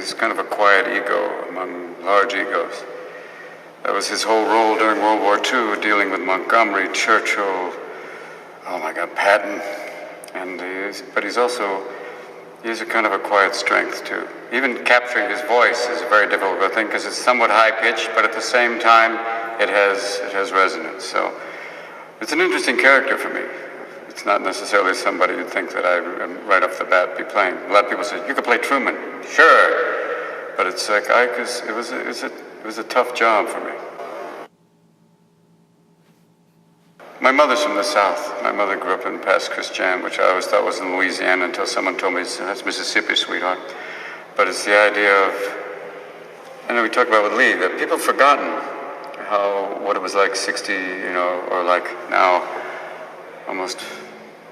is kind of a quiet ego among large egos. That was his whole role during World War II, dealing with Montgomery, Churchill, Patton. But he has a kind of a quiet strength too. Even capturing his voice is a very difficult thing because it's somewhat high-pitched, but at the same time, it has resonance. So it's an interesting character for me. It's not necessarily somebody you'd think that I would right off the bat be playing. A lot of people say, you could play Truman. Sure. But it's like, it was a tough job for me. My mother's from the South. My mother grew up in Pass Christian, which I always thought was in Louisiana until someone told me that's Mississippi, sweetheart. But it's the idea of, I know we talked about with Lee, that people have forgotten what it was like 60, or like now, almost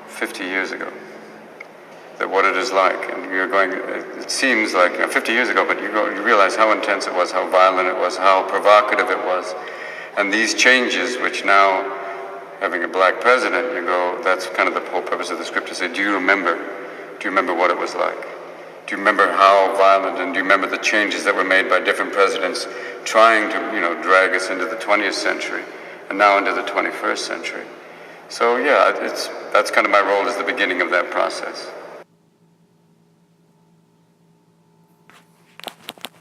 50 years ago. That what it is like, and it seems like 50 years ago, but you realize how intense it was, how violent it was, how provocative it was. And these changes, which now, having a black president, that's kind of the whole purpose of the script, to say, do you remember what it was like? Do you remember how violent, and do you remember the changes that were made by different presidents trying to, drag us into the 20th century, and now into the 21st century? So yeah, that's kind of my role as the beginning of that process.